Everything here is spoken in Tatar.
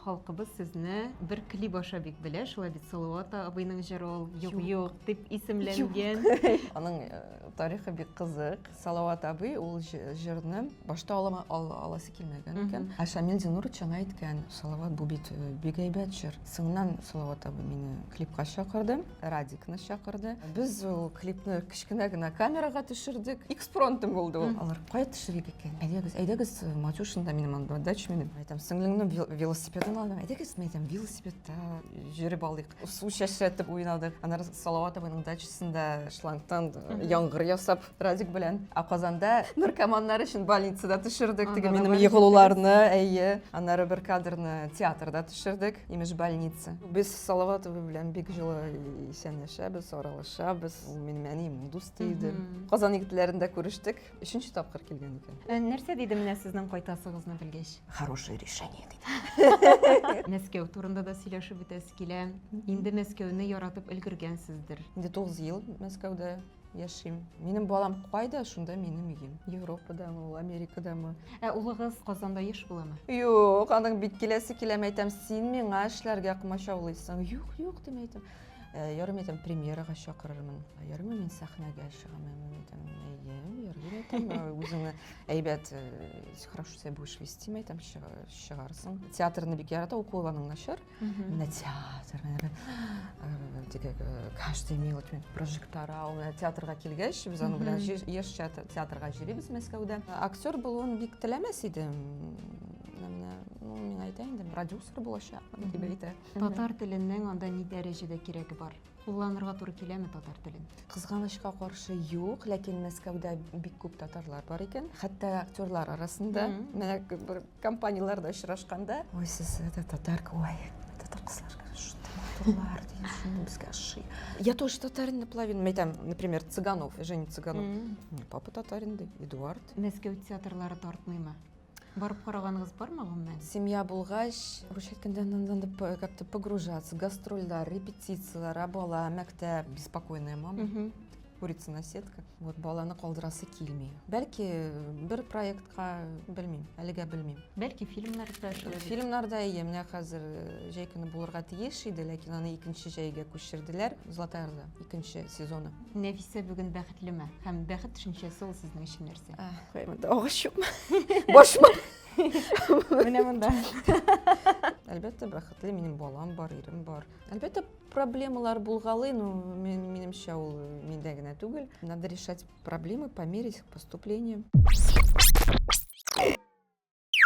халкыбыз сезне бер клип аша бик белә, шулай бит Салават абыйның җыры ул юк дип исемләнгән. Аның тарихы бик кызык. Салават абый ул җырны башта аласы килмәгән икән. Ә Шамил Зинурович аңа әйткән: "Салават, бу бит бик әйбәт җыр." Соңыннан Салават абый мине клипка чакырды, Радикны чакырды. Без ул клипны кичкенә генә камерага төшердек. Экспромтым булды ул. Алар кая төшерик икән? Әйдәгез, Матюшинда минем анда дача минем. Әйтәм, сеңлеңнең велосипедын алдым. Әйдәгез, әйтәм, велосипедта йөреп алдык. Су чәчрәтеп уйнадык. Аннары Салават абыйның дачасында шлангтан яңгыр ясап Радик белән. Казанда наркоманнар өчен больницада төшердек. Теге минем егылуларны, әйе. Аннары бер кадрны театрда төшердек. Имеш больница. Без Салават абый белән бик җылы исәнләшәбез, аралашабыз. Ул минем әнием, дус иде. Казан егетләрендә күрештек. 3нче тапкыр килгән икән. Нәрсә диде менә сезнең кайтасыгызны белгәч? Хорошее решение диде. Мәскәү турында да сөйләшеп бетәсе килә. Инде Мәскәүне яратып өлгергәнсездер. Инде 9 ел Мәскәүдә яшим. Минем балам кайда, шунда минем өем. Европадамы, Америкадамы. Улыгыз Казанда еш буламы? Юк, аның бик киләсе киләм, әйтәм, син миңа эшләргә комачаулыйсың. Юк, дим әйтәм. Ярым әйтәм, премьерага чакырырмын. Ярым мин сәхнәгә чыгам, әйтәм, ярым үзеңне әйбәт, хорошо себя будешь вести, әйтәм, чыгарсың. Театрны бик ярата, укуланың начар. Менә театр, каждый минут прожектора, театрга килгәч, без аның белән еш театрга йөрибез Мәскәүдә. Актер булуын бик теләмәс идем. Мин әйтәм, продюсер булачакмын дип әйтә. Татар теленең анда ни дәрәҗәдә кирәге бар? Кулланырга туры киләме татар телен? Кызганычка каршы юк, ләкин Мәскәүдә бик күп татарлар бар икән. Хәтта актерлар арасында, менә бер компанияларда очрашканда, ой, сез татарка, ой, татар кызлар, что татарлар дигән безгә шый. Я тоже татарин наполовину, әйтәм, например, Цыганов, Женя Цыганов. Папа татарин ди, Эдуард. Мәскәү театрлары тартмыймы? Барып караганыгыз бармы гомумән? Семья булгач, русча әйткәндә, надо как-то погружаться, гастрольләр, репетициялар, бала, мәктәп, беспокойная мама, курицына сетка. Вот баланы калдырасы килми. Бәлки бер проектка, белмим, әлегә белмим. Бәлки фильмнарда эшләр. Фильмнарда менә хәзер җәйкене булырга тиеш иде, ләкин аны икенче җәйгә күчерделәр. Золотая Орда, икенче сезоны. Нәфисә бүген бәхетлеме? Һәм бәхет төшенчәсе ул сезнең өчен нәрсә? Агач юкмы? Башма. Менә монда. Әлбәттә, бәхетле, минем балам бар, ирем бар. Әлбәттә, проблемалар булгалы, но минемчә ул миндә генә түгел. Надо решать проблемы по мере их поступления.